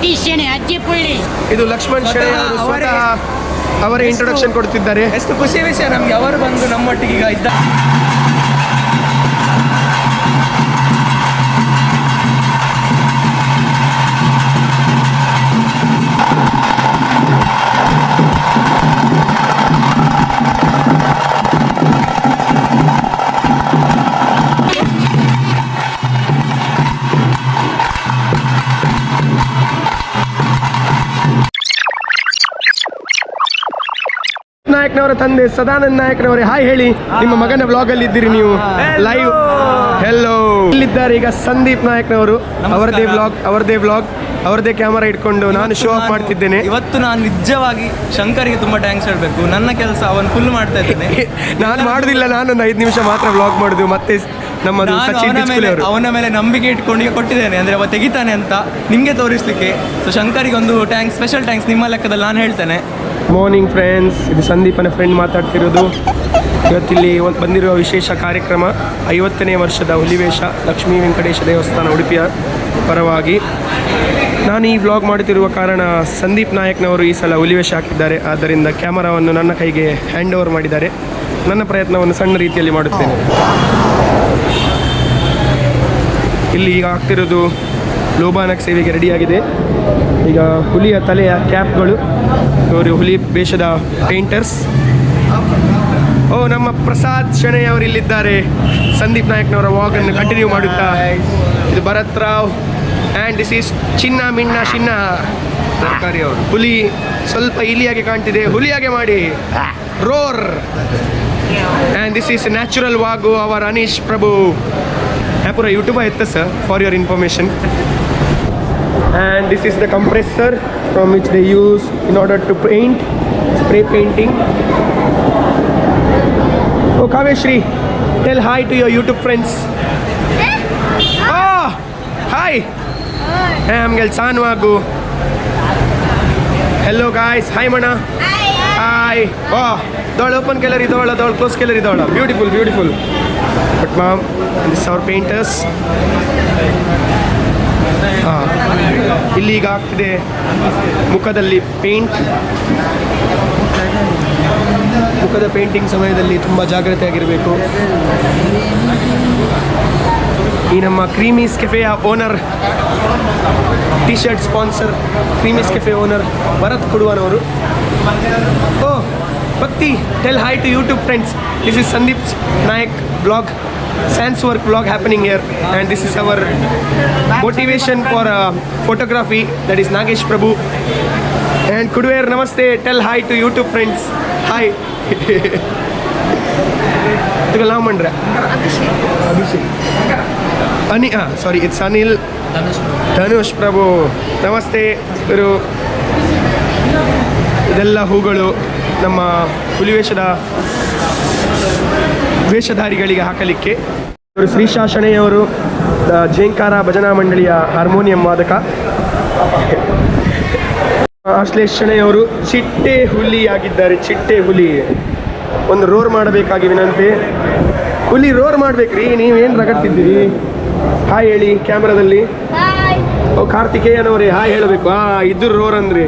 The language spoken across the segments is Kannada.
ಸತೀಶ್ ಶೆಣೆ ಅಜ್ಜಿ ಪುಳ್ಳಿ. ಇದು ಲಕ್ಷ್ಮಣ್ ಶೆಣೆ ಅವರು ಸ್ವತಃ ಅವರೇ ಇಂಟ್ರೊಡಕ್ಷನ್ ಕೊಡ್ತಿದ್ದಾರೆ. ಎಷ್ಟು ಖುಷಿ ವಿಷಯ ನಮ್ಗೆ ಅವರು ಬಂದು ನಮ್ಮೊಟ್ಟಿಗೆ ಈಗ ಇದ್ದ. ನಾಯಕ್ನವರ ತಂದೆ ಸದಾನಂದ್ ನಾಯಕ್ನವರೇ ಹಾಯ್ ಹೇಳಿ. ನಿಮ್ಮ ಮಗನ ಬ್ಲಾಗ್ ಅಲ್ಲಿ ಇದ್ದೀರಿ ನೀವು ಲೈವ್. ಹೆಲೋ. ಇಲ್ಲಿದ್ದಾರೆ ಈಗ ಸಂದೀಪ್ ನಾಯಕ್ನವರು. ಅವರದೇ ಬ್ಲಾಗ್ ಅವರದೇ ಕ್ಯಾಮರಾ ಇಟ್ಕೊಂಡು ನಾನು ಶೋ ಆಫ್ ಮಾಡ್ತಿದ್ದೇನೆ. ಇವತ್ತು ನಾನು ನಿಜವಾಗಿ ಶಂಕರ್ಗೆ ತುಂಬಾ ಥ್ಯಾಂಕ್ಸ್ ಹೇಳಬೇಕು. ನನ್ನ ಕೆಲಸ ಅವನು ಫುಲ್ ಮಾಡ್ತಾ ಇದ್ದೇನೆ. ನಾನು ಮಾಡುದಿಲ್ಲ, ನಾನೊಂದು 5 ನಿಮಿಷ ಮಾತ್ರ ಬ್ಲಾಗ್ ಮಾಡುದು. ಮತ್ತೆ ನಮ್ಮದು ಸಚಿನ್ ಅವನ ಮೇಲೆ ನಂಬಿಕೆ ಇಟ್ಕೊಂಡು ಕೊಟ್ಟಿದ್ದೇನೆ, ಅಂದ್ರೆ ಅವ ತೆಗಿತಾನೆ ಅಂತ ನಿಮಗೆ ತೋರಿಸ್ಲಿಕ್ಕೆ. ಸೊ ಶಂಕರಿಗೆ ಒಂದು ಥ್ಯಾಂಕ್ಸ್, ಸ್ಪೆಷಲ್ ಥ್ಯಾಂಕ್ಸ್ ನಿಮ್ಮ ಲೆಕ್ಕದಲ್ಲಿ ನಾನು ಹೇಳ್ತೇನೆ. ಮಾರ್ನಿಂಗ್ ಫ್ರೆಂಡ್ಸ್, ಇದು ಸಂದೀಪನ ಫ್ರೆಂಡ್ ಮಾತಾಡ್ತಿರೋದು. ಇವತ್ತಿಲ್ಲಿ ಬಂದಿರುವ ವಿಶೇಷ ಕಾರ್ಯಕ್ರಮ 50ನೇ ವರ್ಷದ ಹುಲಿವೇಷ ಲಕ್ಷ್ಮೀ ವೆಂಕಟೇಶ ದೇವಸ್ಥಾನ ಉಡುಪಿಯ ಪರವಾಗಿ. ನಾನು ಈ ವ್ಲಾಗ್ ಮಾಡುತ್ತಿರುವ ಕಾರಣ ಸಂದೀಪ್ ನಾಯಕ್ನವರು ಈ ಸಲ ಹುಲಿವೇಷ ಹಾಕಿದ್ದಾರೆ. ಆದ್ದರಿಂದ ಕ್ಯಾಮರಾವನ್ನು ನನ್ನ ಕೈಗೆ ಹ್ಯಾಂಡ್ ಓವರ್ ಮಾಡಿದ್ದಾರೆ. ನನ್ನ ಪ್ರಯತ್ನವನ್ನು ಸಣ್ಣ ರೀತಿಯಲ್ಲಿ ಮಾಡುತ್ತೇನೆ. ಇಲ್ಲಿ ಈಗ ಆಗ್ತಿರೋದು ಲೋಬಾನಕ್ ಸೇವೆಗೆ ರೆಡಿಯಾಗಿದೆ. ಈಗ ಹುಲಿಯ ತಲೆಯ ಕ್ಯಾಪ್ಗಳು, ಇವರು ಹುಲಿ ವೇಷದ ಪೇಂಟರ್ಸ್. ಓ, ನಮ್ಮ ಪ್ರಸಾದ್ ಶೆಣೆ ಅವರು ಇಲ್ಲಿದ್ದಾರೆ. ಸಂದೀಪ್ ನಾಯಕ್ನವರ ವಾಗನ್ನು ಕಂಟಿನ್ಯೂ ಮಾಡುತ್ತಾ. ಇದು Bharat Rao and this is ಚಿನ್ನ ಮಿಣ್ಣ ಶಿನ್ನ ತರಕಾರಿ ಅವರು. ಹುಲಿ ಸ್ವಲ್ಪ ಇಲಿಯಾಗೆ ಕಾಣ್ತಿದೆ, ಹುಲಿಯಾಗೆ ಮಾಡಿ roar. And this is natural ವಾಗು ಅವರ್ ಅನೀಶ್ ಪ್ರಭು. ಪೂರ ಯೂಟ್ಯೂಬ್ ಇತ್ತು sir, for your information. And this is the compressor from which they use in order to paint, spray painting. Oh, Kaveshri, tell hi to your YouTube friends. Oh, hi. Hey, I'm Gelsan Wagu. Hello guys, hi Mana. Hi. Oh, doll open gallery, doll close gallery, doll. Beautiful, beautiful. But mom, this is our painters. ಇಲ್ಲಿಗ ಆಗ್ತಿದೆ ಮುಖದಲ್ಲಿ ಪೇಂಟ್. ಮುಖದ ಪೇಂಟಿಂಗ್ ಸಮಯದಲ್ಲಿ ತುಂಬ ಜಾಗ್ರತೆಯಾಗಿರಬೇಕು. ಈ ನಮ್ಮ ಕ್ರೀಮೀಸ್ ಕೆಫೆಯ owner, T shirt sponsor, Creamies cafe owner Bharath ಕುಡುವನವರು. ಓ Bhakti, tell hi to YouTube friends. This is Sandeep Nayak blog, Sans work vlog happening here, and this is our motivation for photography, that is Nagesh Prabhu. And Kudwer, namaste, tell hi to YouTube friends. Hi. Tukala mandra Abhishek sorry, it's Anil Dhanush Prabhu. Namaste Guru. ಇದೆಲ್ಲ ಹೂಗಳು ನಮ್ಮ ಹುಲಿವೇಷದ ವೇಷಧಾರಿಗಳಿಗೆ ಹಾಕಲಿಕ್ಕೆ. ಇವರು ಶ್ರೀಶಾ ಶೆಣೆಯವರು, ಜೇಂಕಾರ ಭಜನಾ ಮಂಡಳಿಯ ಹಾರ್ಮೋನಿಯಂ ವಾದಕ. ಆಶ್ಲೇಷ್ ಶೆಣೆಯವರು ಚಿಟ್ಟೆ ಹುಲಿ ಆಗಿದ್ದಾರೆ. ಚಿಟ್ಟೆ ಹುಲಿ ಒಂದು ರೋರ್ ಮಾಡಬೇಕಾಗಿ ವಿನಂತಿ. ಹುಲಿ ರೋರ್ ಮಾಡ್ಬೇಕ್ರಿ, ನೀವೇನು ರಗಡ್ತಿದ್ದೀರಿ? ಹಾಯ್ ಹೇಳಿ ಕ್ಯಾಮ್ರಾದಲ್ಲಿ. ಓ ಕಾರ್ತಿಕೇಯನವರೇ ಹಾಯ್ ಹೇಳಬೇಕು. ಇದ್ರು ರೋರ್ ಅಂದ್ರಿ.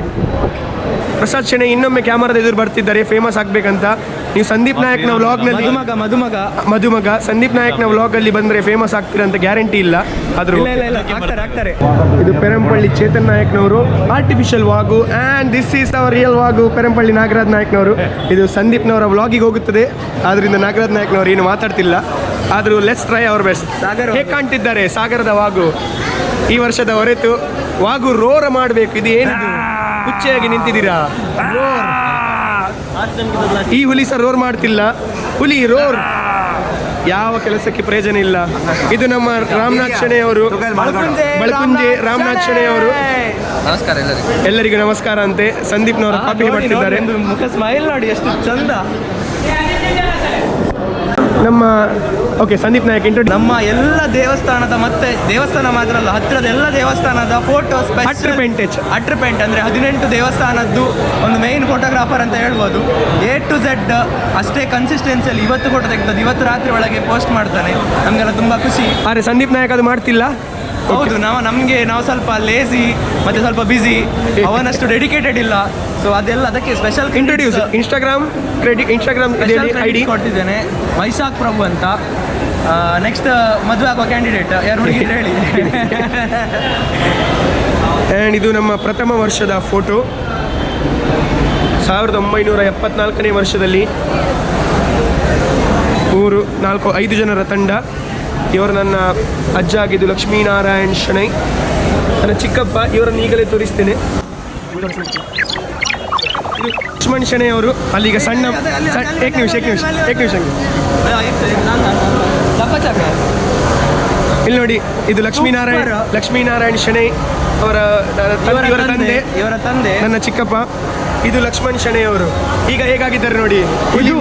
ಪ್ರಸಾದ್ ಶೆಣೆ ಇನ್ನೊಮ್ಮೆ ಕ್ಯಾಮರಾದ ಎದುರು ಬರ್ತಿದ್ದಾರೆ, ಫೇಮಸ್ ಆಗ್ಬೇಕಂತ. ನೀವು ಸಂದೀಪ್ ನಾಯಕ್ನ ವ್ಲಾಗ್ನಲ್ಲಿ ಮಧುಮಗ ಸಂದೀಪ್ ನಾಯಕ್ನ ವ್ಲಾಗಲ್ಲಿ ಬಂದರೆ ಫೇಮಸ್ ಆಗ್ತೀರಂತ ಗ್ಯಾರಂಟಿ ಇಲ್ಲ, ಆದರೂ ಆಗ್ತಾರೆ. ಇದು ಪೆರಂಪಳ್ಳಿ ಚೇತನ್ ನಾಯಕ್ನವರು ಆರ್ಟಿಫಿಷಿಯಲ್ ವಾಗು. And this is our real ವಾಗು, ಪೆರಂಪಳ್ಳಿ ನಾಗರಾಜ್ ನಾಯಕ್ನವರು. ಇದು ಸಂದೀಪ್ನವರ ವ್ಲಾಗಿಗೆ ಹೋಗುತ್ತದೆ, ಆದ್ದರಿಂದ ನಾಗರಾಜ್ ನಾಯಕ್ನವರು ಏನು ಮಾತಾಡ್ತಿಲ್ಲ. ಆದರೂ ಲೆಟ್ಸ್ ಟ್ರೈ ಅವರ್ ಬೆಸ್ಟ್. ಹೇಗೆ ಕಾಣ್ತಿದ್ದಾರೆ ಸಾಗರದ ವಾಗು? ಈ ವರ್ಷದ ಹೊರತು ವಾಗು ರೋರ ಮಾಡಬೇಕು. ಇದು ಏನಿದು ಹುಚ್ಚೆಯಾಗಿ ನಿಂತಿದ್ದೀರಾ? ರೋರ್. ಈ ಹುಲಿ ಸರ್ ರೋರ್ ಮಾಡ್ತಿಲ್ಲ, ಹುಲಿ ರೋರ್. ಯಾವ ಕೆಲಸಕ್ಕೆ ಪ್ರಯೋಜನ ಇಲ್ಲ. ಇದು ನಮ್ಮ ರಾಮನಾಥ್ ಶೆಣೆ ಅವರು, ಬಳಕುಂಜೆ ರಾಮನಾಥ್ ಶೆಣೆ ಅವರು. ನಮಸ್ಕಾರ ಎಲ್ಲರಿಗೂ ನಮಸ್ಕಾರ ಅಂತೆ. ಸಂದೀಪ್ನವರು ಕಾಪಿ ಮಾಡ್ತಿದ್ದಾರೆ. ಮುಖ ಸ್ಮೈಲ್ ನೋಡಿ ಎಷ್ಟು ಚಂದ. ನಮ್ಮ ಓಕೆ ಸಂದೀಪ್ ನಾಯಕ್ ಇಂಟ್ರೋ. ನಮ್ಮ ಎಲ್ಲ ದೇವಸ್ಥಾನದ, ಮತ್ತೆ ದೇವಸ್ಥಾನ ಮಾತ್ರ ಅಲ್ಲ, ಹತ್ತಿರದ ಎಲ್ಲ ದೇವಸ್ಥಾನದ ಫೋಟೋಸ್ ಅಟ್ರ್ ಪೇಂಟ್ ಅಂದರೆ 18 ದೇವಸ್ಥಾನದ್ದು ಒಂದು ಮೇಯ್ನ್ ಫೋಟೋಗ್ರಾಫರ್ ಅಂತ ಹೇಳ್ಬೋದು. A to Z ಅಷ್ಟೇ ಕನ್ಸಿಸ್ಟೆನ್ಸಿಯಲ್ಲಿ ಇವತ್ತು ಫೋಟೋ ತೆಗೆದದ್ದು ಇವತ್ತು ರಾತ್ರಿ ಒಳಗೆ ಪೋಸ್ಟ್ ಮಾಡ್ತಾನೆ. ನಮಗೆಲ್ಲ ತುಂಬ ಖುಷಿ. ಆದರೆ ಸಂದೀಪ್ ನಾಯಕ್ ಅದು ಮಾಡ್ತಿಲ್ಲ. ಹೌದು, ನಾವು ಸ್ವಲ್ಪ ಲೇಸಿ ಮತ್ತೆ ಸ್ವಲ್ಪ ಬಿಸಿ, ಅವನಷ್ಟು ಡೆಡಿಕೇಟೆಡ್ ಇಲ್ಲ. ಸೊ ಅದೆಲ್ಲ ಅದಕ್ಕೆ ಸ್ಪೆಷಲ್ ಇಂಟ್ರೊಡ್ಯೂಸ್ ಇನ್ಸ್ಟಾಗ್ರಾಮ್ ಐಡಿ ಕೊಟ್ಟಿದ್ದೇನೆ, ವೈಶಾಖ್ ಪ್ರಭು ಅಂತ. ನೆಕ್ಸ್ಟ್ ಮದುವೆ ಆಗುವ ಕ್ಯಾಂಡಿಡೇಟ್ ಯಾರು ಹುಡುಗಿ ಹೇಳಿ. ಆ್ಯಂಡ್ ಇದು ನಮ್ಮ ಪ್ರಥಮ ವರ್ಷದ ಫೋಟೋ. 1974ನೇ ವರ್ಷದಲ್ಲಿ 5 ಜನರ ತಂಡ. ಇವರು ನನ್ನ ಅಜ್ಜ ಆಗಿದ್ದು ಲಕ್ಷ್ಮೀನಾರಾಯಣ್ ಶೆಣೈ, ನನ್ನ ಚಿಕ್ಕಪ್ಪ. ಇವರನ್ನು ಈಗಲೇ ತೋರಿಸ್ತೇನೆ. ಲಕ್ಷ್ಮಣ್ ಶೆಣೈ ಅವರು ಅಲ್ಲಿಗ ಸಣ್ಣ ಏಕ್ ನಿಮಿಷ ಇಲ್ಲಿ ನೋಡಿ, ಇದು ಲಕ್ಷ್ಮೀನಾರಾಯಣ್ ಶೆಣೈ ಇವರ ತಂದೆ ನನ್ನ ಚಿಕ್ಕಪ್ಪ. ಇದು ಲಕ್ಷ್ಮಣ್ ಶೆಣೈ ಅವರು. ಈಗ ಹೇಗಾಗಿದ್ದಾರೆ ನೋಡಿ,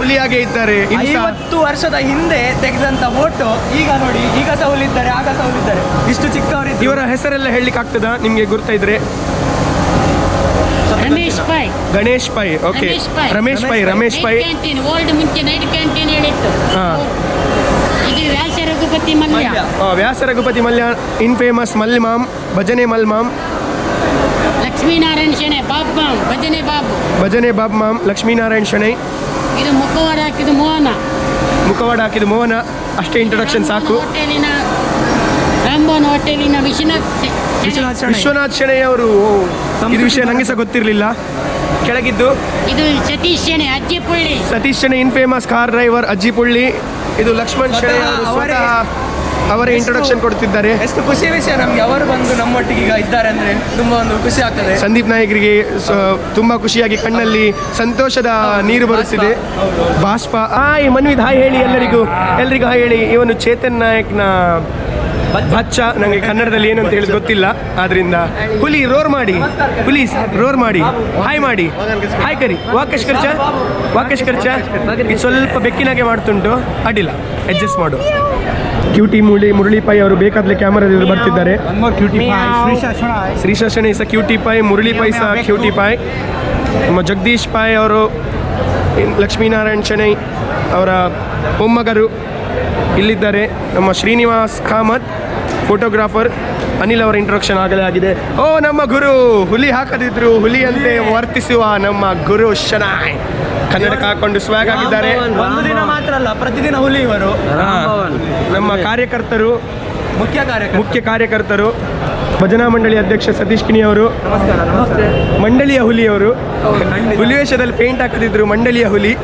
ಹುಲಿಯಾಗೆ ಇದ್ದಾರೆ. 50 ವರ್ಷದ ಹಿಂದೆ ತೆಗೆದಂತ ಫೋಟೋ ಈಗ ನೋಡಿ, ಈಗ ಸಹ ಹುಲಿದ್ದಾರೆ, ಆಗ ಸಹ ಹುಲಿದ್ದಾರೆ, ಇಷ್ಟು ಚಿಕ್ಕವರು. ಇವರ ಹೆಸರೆಲ್ಲ ಹೇಳಲಿಕ್ಕೆ ಆಗ್ತದಾ ನಿಮ್ಗೆ ಗುರ್ತಾ ಇದ್ರೆ? ಗಣೇಶ್ ಪೈ, ಓಕೆ. ರಮೇಶ್ ಪೈ ಓಲ್ಡ್ ಮುಂಚೆ ನೈಟ್ ಕ್ಯಾಂಟೀನ್ ಹೇಳಿತ್ತು. ಇದು ವ್ಯಾಸ ರಘುಪತಿ ಮಲ್ಯ, ಇನ್ಫೇಮಸ್ ಮಲ್ಮಾಮ್, ಭಜನೆ ಮಲ್ಮಾಮ್. ಲಕ್ಷ್ಮೀನಾರಾಯಣ್ ಶೆಣೈ ಬಾಬ್ ಭಜನೆ ಬಾಬ್ ಮಾಮ್, ಲಕ್ಷ್ಮೀನಾರಾಯಣ್ ಶೆಣೈ. ಇದು ಮುಖವಾಡ ಹಾಕಿದ್ದು ಮೋಹನ. ಅಷ್ಟೇ ಇಂಟ್ರೊಡಕ್ಷನ್ ಸಾಕು. ರಾಂಬೋನ್ ಹೋಟೆಲಿನ ವಿಶ್ವನಾಥ್ ಶೆಣೈ ಅವರು. ಇದು ವಿಷಯ ನಂಗೆ ಸಹ ಗೊತ್ತಿರಲಿಲ್ಲ. ಕೆಳಗಿದ್ದು ಇದು Satish Shenoy infamous car driver ಅಜ್ಜಿಪುಳ್ಳಿ. ಇದು ಲಕ್ಷ್ಮಣ್ ಶೆಣೈ ಅವರು ಅವರೇ ಇಂಟ್ರೊಡಕ್ಷನ್ ಕೊಡ್ತಿದ್ದಾರೆ. ಎಷ್ಟು ಖುಷಿ ವಿಷಯ ನಮ್ಗೆ, ಅವರು ಬಂದು ನಮ್ಮೊಟ್ಟಿಗೆ ಈಗ ಇದ್ದಾರೆ ಅಂದ್ರೆ ತುಂಬಾ ಒಂದು ಖುಷಿ ಆಗ್ತದೆ. ಸಂದೀಪ್ ನಾಯಕರಿಗೆ ತುಂಬಾ ಖುಷಿಯಾಗಿ ಕಣ್ಣಲ್ಲಿ ಸಂತೋಷದ ನೀರು ಬರುತ್ತಿದೆ. ಬಾಷ್ಪ. ಹಾಯ್ ಮನ್ವಿತ್, ಹಾಯ್ ಹೇಳಿ ಎಲ್ಲರಿಗೂ ಹಾಯ್ ಹೇಳಿ. ಇವನು ಚೇತನ್ ನಾಯಕ್ನ ಬಚ್ಚ. ನನಗೆ ಕನ್ನಡದಲ್ಲಿ ಏನಂತ ಹೇಳಿ ಗೊತ್ತಿಲ್ಲ, ಆದ್ರಿಂದ ಹುಲಿ ರೋರ್ ಮಾಡಿ, ಹಾಯ್ ಕರಿ. ವಾಕೇಶ್ ಖರ್ಚ ಇದು ಸ್ವಲ್ಪ ಬೆಕ್ಕಿನಾಗೆ ಮಾಡ್ತುಂಟು, ಅಡ್ಡಿಲ್ಲ, ಅಡ್ಜಸ್ಟ್ ಮಾಡು. ಕ್ಯೂಟಿ ಮುರಳಿ ಪೈ ಅವರು ಬೇಕಾದ್ರೆ ಕ್ಯಾಮರಾದಲ್ಲಿ ಬರ್ತಿದ್ದಾರೆ. ಶ್ರೀಶಾ ಶೆಣೈ ಸಹ ಕ್ಯೂಟಿ ಪೈ, ಮುರಳಿ ಪೈ ಸಹ ಕ್ಯೂಟಿ ಪೈ. ನಮ್ಮ ಜಗದೀಶ್ ಪೈ ಅವರು ಲಕ್ಷ್ಮೀನಾರಾಯಣ್ ಶೆಣೈ ಅವರ ಮೊಮ್ಮಗರು ಇಲ್ಲಿದ್ದಾರೆ. ನಮ್ಮ ಶ್ರೀನಿವಾಸ್ ಕಾಮತ್ ಫೋಟೋಗ್ರಾಫರ್. ಅನಿಲ್ ಅವರ ಇಂಟ್ರೊಡಕ್ಷನ್ ಆಗಲೇ ಆಗಿದೆ. ಓ, ನಮ್ಮ ಗುರು ಹುಲಿ ಹಾಕದಿದ್ರು ಹುಲಿಯಂತೆ ವರ್ತಿಸುವ ನಮ್ಮ ಗುರು ಶೆಣೈ ಕನ್ನಡಕ ಹಾಕೊಂಡು ಸ್ವಾಗ್ ಆಗಿದ್ದಾರೆ. ಒಂದು ದಿನ ಮಾತ್ರ ಅಲ್ಲ, ಪ್ರತಿದಿನ ಹುಲಿ ಇವರು. ನಮ್ಮ ಕಾರ್ಯಕರ್ತರು, ಮುಖ್ಯ ಕಾರ್ಯಕರ್ತರು. ಭಜನಾ ಮಂಡಳಿ ಅಧ್ಯಕ್ಷ ಸತೀಶ್ ಕಿಣಿ ಅವರು. ನಮಸ್ತೆ. ಮಂಡಳಿಯ ಹುಲಿಯವರು. ಹುಲಿ ವೇಷದಲ್ಲಿ ಪೇಂಟ್ ಹಾಕದಿದ್ರು ಮಂಡಳಿಯ ಹುಲಿ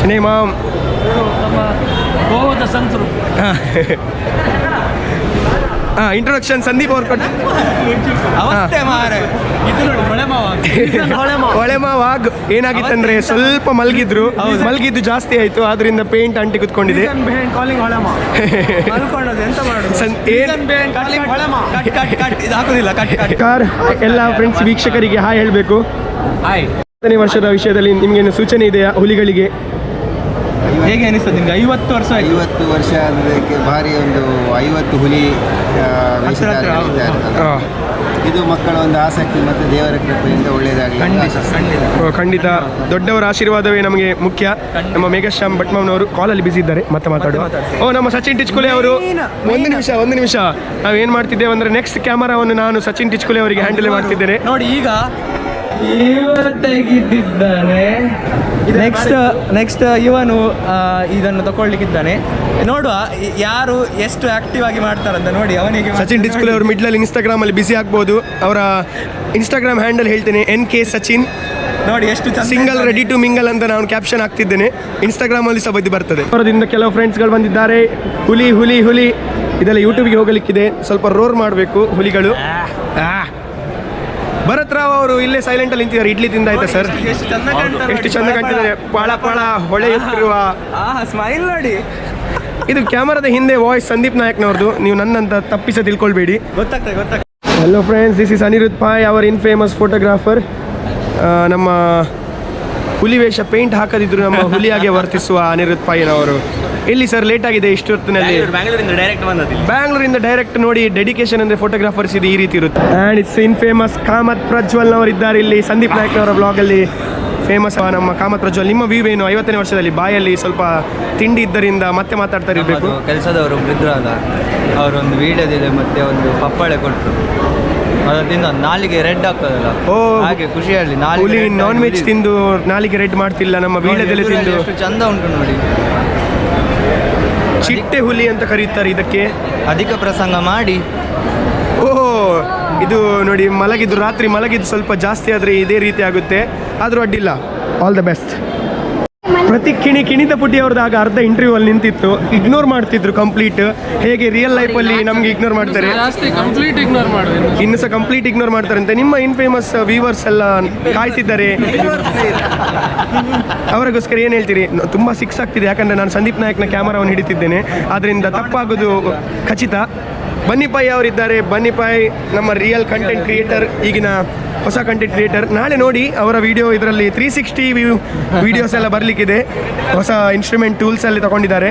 ಶೆಣೈ ಮಾಮ್. ಗೋವಾದ ಸಂತರು. ಇಂಟ್ರೊಡಕ್ಷನ್ ಸಂದೀಪ್ ಅವ್ರು ಕೊಟ್ಟು. ಹೊಳೆಮಾವಾಗ್ ಏನಾಗಿತ್ತಂದ್ರೆ ಸ್ವಲ್ಪ ಮಲಗಿದ್ದು ಜಾಸ್ತಿ ಆಯ್ತು, ಆದ್ರಿಂದ ಪೇಂಟ್ ಅಂಟಿ ಕುತ್ಕೊಂಡಿದೆ. ಎಲ್ಲ ಫ್ರೆಂಡ್ಸ್ ವೀಕ್ಷಕರಿಗೆ ಹಾಯ್ ಹೇಳಬೇಕು. 10ನೇ ವರ್ಷದ ವಿಷಯದಲ್ಲಿ ನಿಮ್ಗೇನು ಸೂಚನೆ ಇದೆಯಾ ಹುಲಿಗಳಿಗೆ? ಹೇಗೆ ಅನಿಸ್ತದೆ ನಿಮ್ಗೆ? 50 ವರ್ಷ ಆಯ್ತು. 50 ವರ್ಷ ಅದಕ್ಕೆ ಭಾರಿ ಒಂದು 50 ಹುಲಿ ಇದು ಮಕ್ಕಳ ಒಂದು ಆಸಕ್ತಿ ಮತ್ತು ದೇವರ ಕೃಪೆಯಿಂದ ಒಳ್ಳೆಯದಾಗಲಿ. ಖಂಡಿತ ದೊಡ್ಡವರ ಆಶೀರ್ವಾದವೇ ನಮಗೆ ಮುಖ್ಯ. ನಮ್ಮ ಮೇಘಶ್ಯಾಮ್ ಭಟ್ಮವ್ನವರು ಕಾಲಲ್ಲಿ ಬಿಸಿ ಇದ್ದಾರೆ, ಮತ್ತೆ ಮಾತಾಡುವ. ನಮ್ಮ ಸಚಿನ್ ಟಿಚ್ಕುಲೆ ಅವರು. ಒಂದು ನಿಮಿಷ ನಾವೇನು ಮಾಡ್ತಿದ್ದೇವೆ ಅಂದರೆ ನೆಕ್ಸ್ಟ್ ಕ್ಯಾಮರಾವನ್ನು ನಾನು ಸಚಿನ್ ಟಿಚ್ಕುಲೆ ಅವರಿಗೆ ಹ್ಯಾಂಡಲ್ ಮಾಡ್ತಿದ್ದೇನೆ. ನೋಡಿ, ಈಗ ತೆಗಿದ್ದಾನೆ. ನೆಕ್ಸ್ಟ್ ಇವನು ಇದನ್ನು ತಗೊಳ್ಳಿಕ್ಕಿದ್ದಾನೆ. ನೋಡುವ ಯಾರು ಎಷ್ಟು ಆಕ್ಟಿವ್ ಆಗಿ ಮಾಡ್ತಾರಂತ ನೋಡಿ. ಅವನಿಗೆ ಸಚಿನ್ ಟಿಚ್ಕುಲೆ ಅವರು ಮಿಡ್ಲಲ್ಲಿ ಇನ್ಸ್ಟಾಗ್ರಾಮ್ ಅಲ್ಲಿ ಬಿಸಿ ಆಗ್ಬೋದು. ಅವರ ಇನ್ಸ್ಟಾಗ್ರಾಮ್ ಹ್ಯಾಂಡಲ್ ಹೇಳ್ತೇನೆ, NK ಸಚಿನ್. ನೋಡಿ ಎಷ್ಟು ಸಿಂಗಲ್ ರೆಡಿ ಟು ಮಿಂಗಲ್ ಅಂತ ನಾನು ಕ್ಯಾಪ್ಷನ್ ಹಾಕ್ತಿದ್ದೇನೆ. ಇನ್ಸ್ಟಾಗ್ರಾಮ್ ಅಲ್ಲಿ ಸಹ ಬರ್ತದೆ. ಅವರದಿಂದ ಕೆಲವು ಫ್ರೆಂಡ್ಸ್ಗಳು ಬಂದಿದ್ದಾರೆ. ಹುಲಿ ಇದೆಲ್ಲ ಯೂಟ್ಯೂಬ್ಗೆ ಹೋಗಲಿಕ್ಕಿದೆ, ಸ್ವಲ್ಪ ರೋರ್ ಮಾಡಬೇಕು ಹುಲಿಗಳು. ಭರತ್ ರಾವ್ ಅವರು ಇಲ್ಲೇ ಸೈಲೆಂಟ್ ಅಲ್ಲಿ ನಿಂತಿದ್ದಾರೆ. ಇಡ್ಲಿ ತಿಂದಾಯ್ತಾ ಸರ್? ಎಷ್ಟು ಚಂದ ಕಾಣ್ತಿದ್ದಾರೆ. ಪಾಳ ಹೊಳೆಯುತ್ತಿರುವ ಸ್ಮೈಲ್ ನೋಡಿ. ಇದು ಕ್ಯಾಮರಾದ ಹಿಂದೆ ವಾಯ್ಸ್ ಸಂದೀಪ್ ನಾಯಕ್ನವ್ರದ್ದು. ನೀವು ನನ್ನಂತ ತಪ್ಪಿಸ ತಿಳ್ಕೊಳ್ಬೇಡಿ. ಗೊತ್ತಾಗ್ತದೆ. Hello friends, this is Anirudh Pai, our infamous photographer. ನಮ್ಮ ಹುಲಿ ವೇಷ ಪೇಂಟ್ ಹಾಕದಿದ್ರು ನಮ್ಮ ಹುಲಿಯಾಗೆ ವರ್ತಿಸುವ ಅನಿರುದ್ಧ್ ಪಾಯ್ನವರು. ಎಲ್ಲಿ ಸರ್ ಲೇಟ್ ಆಗಿದೆ ಇಷ್ಟು ಹೊತ್ತಿನಲ್ಲಿ? ಬ್ಯಾಂಗ್ಳೂರಿಂದ ಡೈರೆಕ್ಟ್. ನೋಡಿ, ಡೆಡಿಕೇಶನ್ ಅಂದರೆ ಫೋಟೋಗ್ರಾಫರ್ಸ್ ಇದು ಈ ರೀತಿ ಇರುತ್ತೆ. ಆ್ಯಂಡ್ ಇಟ್ಸ್ ಇನ್ಫೇಮಸ್ ಕಾಮತ್ ಪ್ರಜ್ವಲ್ನವರು ಇದ್ದಾರೆ ಇಲ್ಲಿ ಸಂದೀಪ್ ನಾಯಕ್ನವರ ಬ್ಲಾಗಲ್ಲಿ. ಫೇಮಸ್ ನಮ್ಮ ಕಾಮತ್ ಪ್ರಜ್ವಲ್. ನಿಮ್ಮ ವ್ಯೂ ಏನು 50ನೇ ವರ್ಷದಲ್ಲಿ? ಬಾಯಲ್ಲಿ ಸ್ವಲ್ಪ ತಿಂಡಿ ಇದ್ದರಿಂದ ಮತ್ತೆ ಮಾತಾಡ್ತಾ ಇರಬೇಕು. ಕೆಲಸದವರು ಇದ್ರಲ್ಲ, ಅವರೊಂದು ವೀಡಿಯೋದಿದೆ ಮತ್ತೆ ಒಂದು ಪಪ್ಪಾಳೆ ಕೊಟ್ಟರು, ಅದರಿಂದ ನಾಲಿಗೆ ರೆಡ್ ಆಗ್ತದಲ್ಲ, ಓ ಹಾಗೆ ಖುಷಿಯಲ್ಲಿ ಹುಲಿ ನಾನ್ ವೆಜ್ ತಿಂದು ನಾಲಿಗೆ ರೆಡ್ ಮಾಡ್ತಿಲ್ಲ, ನಮ್ಮ ವೀಳ್ಯದೆಲೆ ತಿಂದು. ಎಷ್ಟು ಚಂದ ಉಂಟು ನೋಡಿ. ಚಿಟ್ಟೆ ಹುಲಿ ಅಂತ ಕರೀತಾರೆ ಇದಕ್ಕೆ. ಅಧಿಕ ಪ್ರಸಂಗ ಮಾಡಿ ಓಹೋ, ಇದು ನೋಡಿ, ಮಲಗಿದ್ದು ರಾತ್ರಿ ಮಲಗಿದ್ದು ಸ್ವಲ್ಪ ಜಾಸ್ತಿ ಆದರೆ ಇದೇ ರೀತಿ ಆಗುತ್ತೆ. ಆದರೂ ಅಡ್ಡಿಲ್ಲ. All the best. ಪ್ರತಿ ಕಿಣಿತ ಪುಟ್ಟಿ ಅವ್ರದ್ದು ಆಗ ಅರ್ಧ ಇಂಟರ್ವ್ಯೂ ಅಲ್ಲಿ ನಿಂತಿತ್ತು, ಇಗ್ನೋರ್ ಮಾಡ್ತಿದ್ರು ಕಂಪ್ಲೀಟ್. ಹೇಗೆ ರಿಯಲ್ ಲೈಫಲ್ಲಿ ನಮಗೆ ಇಗ್ನೋರ್ ಮಾಡ್ತಾರೆ, ಇನ್ನು ಸಹ ಕಂಪ್ಲೀಟ್ ಇಗ್ನೋರ್ ಮಾಡ್ತಾರಂತೆ. ನಿಮ್ಮ ಇನ್ಫೇಮಸ್ ವ್ಯೂವರ್ಸ್ ಎಲ್ಲ ಕಾಯ್ತಿದ್ದಾರೆ, ಅವರಿಗೋಸ್ಕರ ಏನು ಹೇಳ್ತೀರಿ? ತುಂಬ ಸಿಕ್ಸ್ ಆಗ್ತಿದೆ, ಯಾಕಂದರೆ ನಾನು ಸಂದೀಪ್ ನಾಯಕ್ನ ಕ್ಯಾಮರಾವನ್ನು ಹಿಡಿತಿದ್ದೇನೆ, ಅದರಿಂದ ತಪ್ಪಾಗೋದು ಖಚಿತ. ಬನ್ನಿಪಾಯ್ ಅವರಿದ್ದಾರೆ. ಬನ್ನಿಪಾಯ್ ನಮ್ಮ ರಿಯಲ್ ಕಂಟೆಂಟ್ ಕ್ರಿಯೇಟರ್, ಈಗಿನ ಹೊಸ ಕಂಟೆಂಟ್ ಕ್ರಿಯೇಟರ್. ನಾಳೆ ನೋಡಿ ಅವರ ವಿಡಿಯೋ, ಇದರಲ್ಲಿ 360 ವಿಡಿಯೋಸ್ ಎಲ್ಲ ಬರಲಿಕ್ಕಿದೆ. ಹೊಸ ಇನ್ಸ್ಟ್ರೂಮೆಂಟ್ ಟೂಲ್ಸ್ ಅಲ್ಲಿ ತಗೊಂಡಿದ್ದಾರೆ.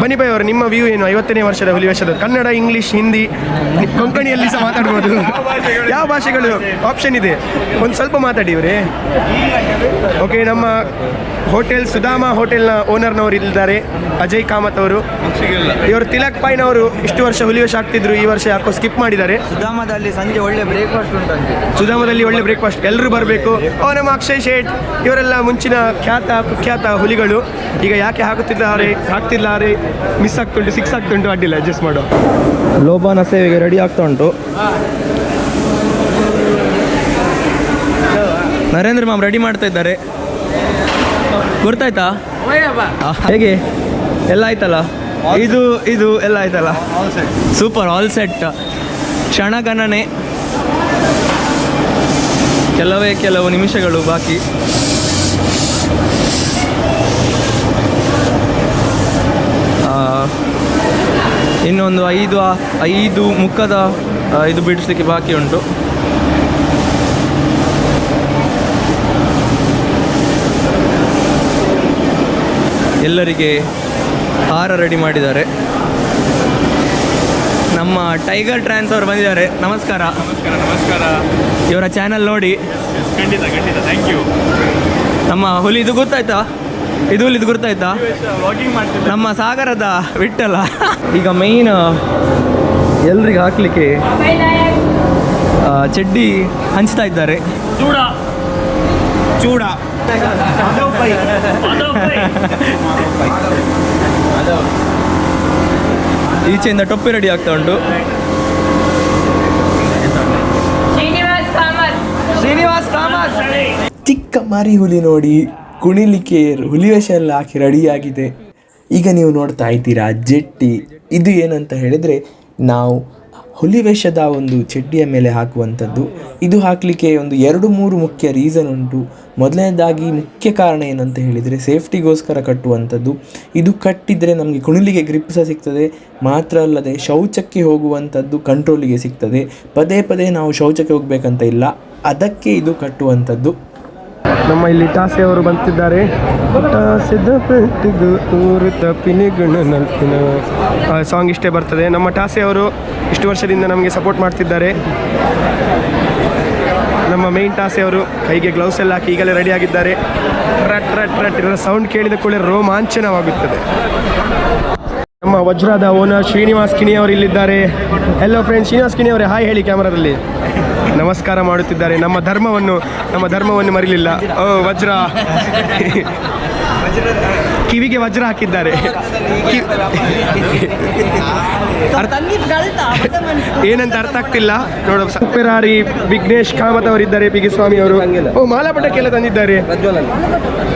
ಬನ್ನಿಪಾಯ್ ಅವರು, ನಿಮ್ಮ ವ್ಯೂ ಏನು 50ನೇ ವರ್ಷದ ಹುಲಿವೇಷದ? ಕನ್ನಡ, ಇಂಗ್ಲೀಷ್, ಹಿಂದಿ, ಕೊಂಕಣಿಯಲ್ಲಿ ಸಹ ಮಾತಾಡ್ಬೋದು. ಯಾವ ಭಾಷೆಗಳು ಆಪ್ಷನ್ ಇದೆ, ಒಂದು ಸ್ವಲ್ಪ ಮಾತಾಡಿ ಇವರೇ. ಓಕೆ, ನಮ್ಮ ಹೋಟೆಲ್ ಸುಧಾಮ ಹೋಟೆಲ್ನ ಓನರ್ನವರು ಇದ್ದಾರೆ, ಅಜಯ್ ಕಾಮತ್ ಅವರು. ಇವರು ತಿಲಕ್ ಪಾಯ್ನವರು ಇಷ್ಟು ವರ್ಷ ಹುಲಿವೇಷ ಆಗ್ತಿದ್ರು, ಈ ವರ್ಷ ಯಾಕೋ ಸ್ಕಿಪ್ ಮಾಡಿದ್ದಾರೆ. ಸುಧಾಮದಲ್ಲಿ ಸಂಜೆ ಒಳ್ಳೆ ಬ್ರೇಕ್ಫಾಸ್ಟ್ ಉಂಟಂತೆ. ಸುಧಾಮದಲ್ಲಿ ಒಳ್ಳೆ ಬ್ರೇಕ್ಫಾಸ್ಟ್, ಎಲ್ಲರೂ ಬರಬೇಕು. ನಮ್ಮ ಅಕ್ಷಯ್ ಶೇಟ್ ಇವರೆಲ್ಲ ಮುಂಚಿನ ಕುಖ್ಯಾತ ಹುಲಿಗಳು. ಈಗ ಯಾಕೆ ಹಾಕ್ತಿದ್ದಾರೆ, ಮಿಸ್ ಆಗ್ತುಂಟು, ಸಿಕ್ಸ್ ಆಗ್ತುಂಟು, ಅಡ್ಡಿಲ್ಲ, ಅಡ್ಜಸ್ಟ್ ಮಾಡೋ. ಲೋಬಾನ ಸೇವೆಗೆ ರೆಡಿ ಆಗ್ತಾ ಉಂಟು. ನರೇಂದ್ರ ಮ್ಯಾಮ್ ರೆಡಿ ಮಾಡ್ತಾ ಇದ್ದಾರೆ. ಗೊತ್ತಾಯ್ತಾ ಹೇಗೆ? ಎಲ್ಲ ಆಯ್ತಲ್ಲ, ಇದು ಎಲ್ಲ ಆಯ್ತಲ್ಲ, ಸೂಪರ್, ಆಲ್ ಸೆಟ್. ಕ್ಷಣಗಣನೆ, ಕೆಲವು ನಿಮಿಷಗಳು ಬಾಕಿ. ಇನ್ನೊಂದು ಐದು ಮುಖದ ಇದು ಬಿಡಿಸ್ಲಿಕ್ಕೆ ಬಾಕಿ ಉಂಟು. ಎಲ್ಲರಿಗೆ ಹಾರ ರೆಡಿ ಮಾಡಿದ್ದಾರೆ. ನಮ್ಮ ಟೈಗರ್ ಟ್ರಾನ್ಸ್ ಅವರು ಬಂದಿದ್ದಾರೆ. ನಮಸ್ಕಾರ. ಇವರ ಚಾನಲ್ ನೋಡಿ. ಖಂಡಿತ ಥ್ಯಾಂಕ್ ಯು. ನಮ್ಮ ಹುಲಿ ಇದು ಗೊತ್ತಾಯ್ತಾ? ಇದು ಹುಲಿ ಇದು ಗೊತ್ತಾಯ್ತಾ? ನಮ್ಮ ಸಾಗರದ ವಿಠ್ಠಲ. ಈಗ ಮೈನ್ ಎಲ್ರಿಗೆ ಹಾಕ್ಲಿಕ್ಕೆ ಚಡ್ಡಿ ಹಂಚ್ತಾ ಇದ್ದಾರೆ. ಚೂಡ ಈಚೆಯಿಂದ ಟೊಪ್ಪಿ ರೆಡಿ ಆಗ್ತಾ ಉಂಟು. ಶ್ರೀನಿವಾಸ್ ಕಾಮತ್. ಚಿಕ್ಕ ಮರಿ ಹುಲಿ ನೋಡಿ ಕುಣಿಲಿಕ್ಕೆ ಹುಲಿವೇಷ ಎಲ್ಲ ಹಾಕಿ ರೆಡಿಯಾಗಿದೆ. ಈಗ ನೀವು ನೋಡ್ತಾ ಇದ್ದೀರಾ ಜೆಟ್ಟಿ. ಇದು ಏನಂತ ಹೇಳಿದರೆ, ನಾವು ಹುಲಿವೇಷದ ಒಂದು ಚಡ್ಡಿಯ ಮೇಲೆ ಹಾಕುವಂಥದ್ದು. ಇದು ಹಾಕಲಿಕ್ಕೆ ಒಂದು 2-3 ಮುಖ್ಯ ರೀಸನ್ ಉಂಟು. ಮೊದಲನೇದಾಗಿ ಮುಖ್ಯ ಕಾರಣ ಏನಂತ ಹೇಳಿದರೆ, ಸೇಫ್ಟಿಗೋಸ್ಕರ ಕಟ್ಟುವಂಥದ್ದು. ಇದು ಕಟ್ಟಿದರೆ ನಮಗೆ ಕುಣಿಲಿಗೆ ಗ್ರಿಪ್ ಸಹ ಸಿಗ್ತದೆ, ಮಾತ್ರ ಅಲ್ಲದೆ ಶೌಚಕ್ಕೆ ಹೋಗುವಂಥದ್ದು ಕಂಟ್ರೋಲಿಗೆ ಸಿಗ್ತದೆ. ಪದೇ ನಾವು ಶೌಚಕ್ಕೆ ಹೋಗಬೇಕಂತ ಇಲ್ಲ, ಅದಕ್ಕೆ ಇದು ಕಟ್ಟುವಂಥದ್ದು. ನಮ್ಮ ಇಲ್ಲಿ ಟಾಸೆ ಅವರು ಬಂತಿದ್ದಾರೆ. ಸಾಂಗ್ ಇಷ್ಟೇ ಬರ್ತದೆ. ನಮ್ಮ ಟಾಸೆ ಅವರು ಇಷ್ಟು ವರ್ಷದಿಂದ ನಮಗೆ ಸಪೋರ್ಟ್ ಮಾಡ್ತಿದ್ದಾರೆ. ನಮ್ಮ ಮೇನ್ ಟಾಸೆ ಅವರು ಕೈಗೆ ಗ್ಲೌಸ್ ಎಲ್ಲ ಹಾಕಿ ಈಗಲೇ ರೆಡಿಯಾಗಿದ್ದಾರೆ. ರಟ್ ಇದರ ಸೌಂಡ್ ಕೇಳಿದ ಕೂಡಲೇ ರೋಮಾಂಚನವಾಗುತ್ತದೆ. ನಮ್ಮ ವಜ್ರದ ಓನರ್ ಶ್ರೀನಿವಾಸ್ ಕಿಣಿ ಅವರು ಇಲ್ಲಿದ್ದಾರೆ. ಹೆಲೋ ಫ್ರೆಂಡ್ಸ್, ಶ್ರೀನಿವಾಸ್ ಕಿಣಿ ಅವರೇ ಹಾಯ್ ಹೇಳಿ ಕ್ಯಾಮರಾದಲ್ಲಿ. ನಮಸ್ಕಾರ ಮಾಡುತ್ತಿದ್ದಾರೆ. ನಮ್ಮ ಧರ್ಮವನ್ನು ಮರಿಲಿಲ್ಲ. ಓ ವಜ್ರ, ಕಿವಿಗೆ ವಜ್ರ ಹಾಕಿದ್ದಾರೆ. ಏನಂತ ಅರ್ಥ ಆಗ್ತಿಲ್ಲ ನೋಡೋ. ಪೆರಾರಿ ವಿಘ್ನೇಶ್ ಕಾಮತ್ ಅವರಿದ್ದಾರೆ. ಪಿಗಿಸ್ವಾಮಿ ಅವರು. ಓ ಮಾಲಾ ಪಟಾಕಿ ಎಲ್ಲ ತಂದಿದ್ದಾರೆ.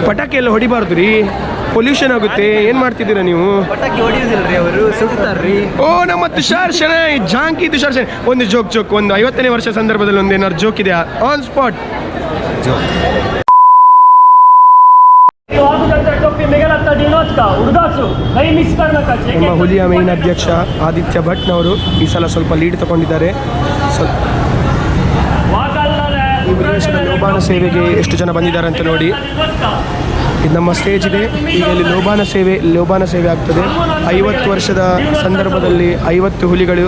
ಪಟಾಕಿ ಎಲ್ಲ ಹೊಡಿಬಾರ್ದು ರೀ, ಪೊಲ್ಯೂಷನ್ ಆಗುತ್ತೆ. ಏನ್ ಮಾಡ್ತಿದ್ದೀರಾ ನೀವು? ಪಟಾಕಿ ಹೊಡಿಯೋದಿಲ್ರಿ, ಅವರು ಸುಡ್ತಾರ್ರಿ. ಓ ನಮ್ಮ ತುಷಾರ್ ಶೆಣೈ, ಜಾಂಕಿ ತುಷಾರ್ ಶೆಣೈ. ಒಂದು ಜೋಕ್ ಒಂದು 50ನೇ ವರ್ಷ ಸಂದರ್ಭದಲ್ಲಿ ಒಂದು ಏನಾದ್ರು ಜೋಕ್ ಇದೆ ಆನ್ ಸ್ಪಾಟ್? ನಮ್ಮ ಹುಲಿಯ ಮೇನ್ ಅಧ್ಯಕ್ಷ ಆದಿತ್ಯ ಭಟ್ನವರು ಈ ಸಲ ಸ್ವಲ್ಪ ಲೀಡ್ ತಗೊಂಡಿದ್ದಾರೆ. ಈ ವಿದೇಶದ ಲೋಬಾನ ಸೇವೆಗೆ ಎಷ್ಟು ಜನ ಬಂದಿದ್ದಾರೆ ಅಂತ ನೋಡಿ. ಇದು ನಮ್ಮ ಸ್ಟೇಜ್ ಇದೆ. ಈಗ ಇಲ್ಲಿ ಲೋಬಾನ ಸೇವೆ ಆಗ್ತದೆ. 50 ವರ್ಷದ ಸಂದರ್ಭದಲ್ಲಿ 50 ಹುಲಿಗಳು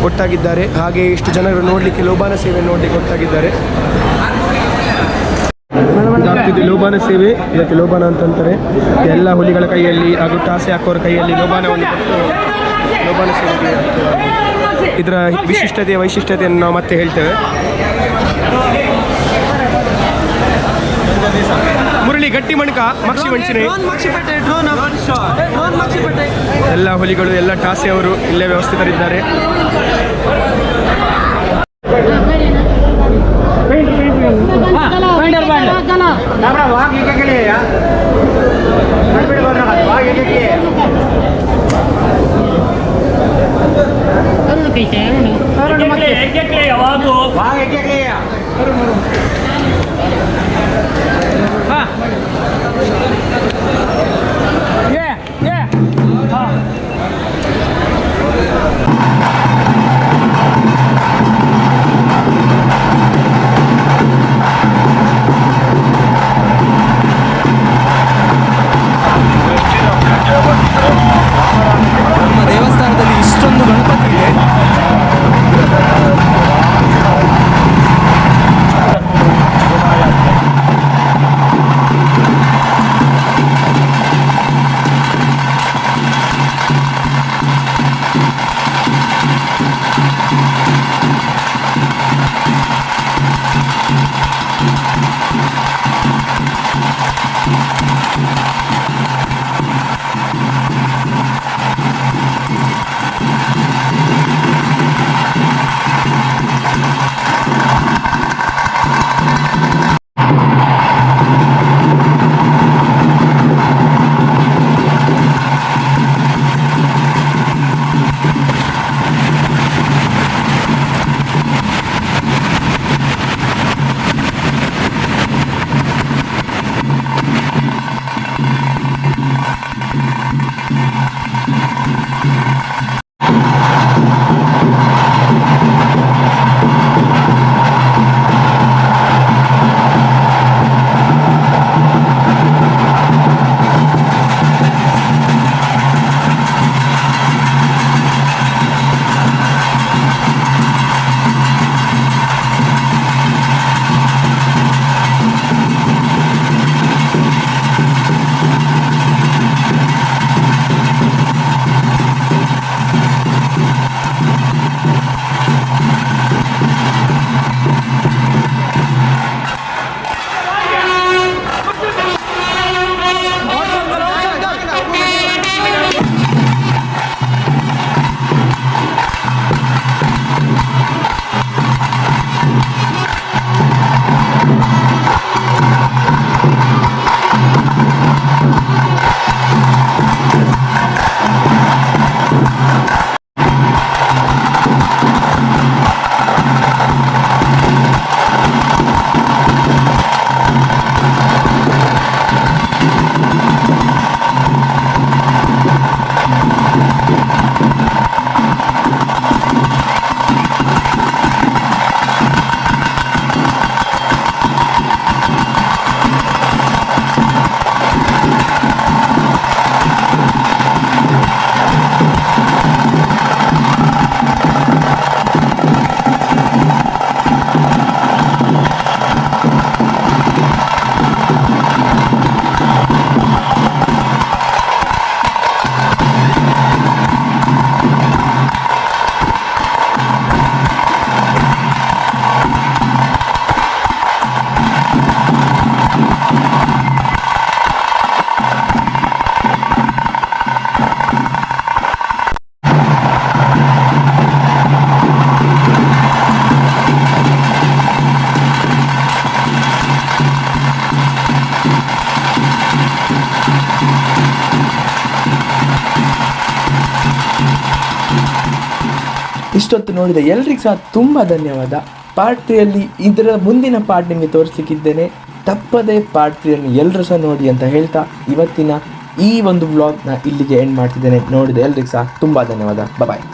ಒಟ್ಟಾಗಿದ್ದಾರೆ. ಹಾಗೆ ಇಷ್ಟು ಜನರು ನೋಡಲಿಕ್ಕೆ ಲೋಬಾನ ಸೇವೆ ನೋಡಲಿಕ್ಕೆ ಒಟ್ಟಾಗಿದ್ದಾರೆ. ಇದಾಗ್ತಿದೆ ಲೋಬಾನ ಸೇವೆ. ಇದಕ್ಕೆ ಲೋಬಾನ ಅಂತಂತಾರೆ. ಎಲ್ಲ ಹುಲಿಗಳ ಕೈಯಲ್ಲಿ ಹಾಗೂ ಟಾಸೆ ಹಾಕೋರ ಕೈಯಲ್ಲಿ ಲೋಬಾನವನ್ನು ಕೊಟ್ಟು ಲೋಬಾನ ಸೇವೆಗೆ ಇದರ ವೈಶಿಷ್ಟ್ಯತೆಯನ್ನು ನಾವು ಮತ್ತೆ ಹೇಳ್ತೇವೆ. ಮುರಳಿ ಗಟ್ಟಿ ಮಣಕ ಮಕ್ಷಿ ಮೆಣಸಿನ ಎಲ್ಲ ಹುಲಿಗಳು ಎಲ್ಲ ಟಾಸೆ ಅವರು ಇಲ್ಲೇ ವ್ಯವಸ್ಥಿತರಿದ್ದಾರೆ. ನಮ್ಮ ದೇವಸ್ಥಾನದಲ್ಲಿ ಇಷ್ಟೊಂದು ಗಣಪತಿ ಇದೆ. ಇಷ್ಟೊತ್ತು ನೋಡಿದ ಎಲ್ರಿಗೂ ಸಹ ತುಂಬ ಧನ್ಯವಾದ. ಪಾರ್ಟ್ 3ಯಲ್ಲಿ ಇದರ ಮುಂದಿನ ಪಾರ್ಟ್ ನಿಮಗೆ ತೋರಿಸಲಿಕ್ಕಿದ್ದೇನೆ. ತಪ್ಪದೇ ಪಾರ್ಟ್ 3ಯನ್ನು ಎಲ್ಲರೂ ಸಹ ನೋಡಿ ಅಂತ ಹೇಳ್ತಾ ಇವತ್ತಿನ ಈ ಒಂದು ವ್ಲಾಗ್ನ ಇಲ್ಲಿಗೆ ಎಂಡ್ ಮಾಡ್ತಿದ್ದೇನೆ. ನೋಡಿದ ಎಲ್ರಿಗೂ ಸಹ ತುಂಬ ಧನ್ಯವಾದ. ಬಾಯ್.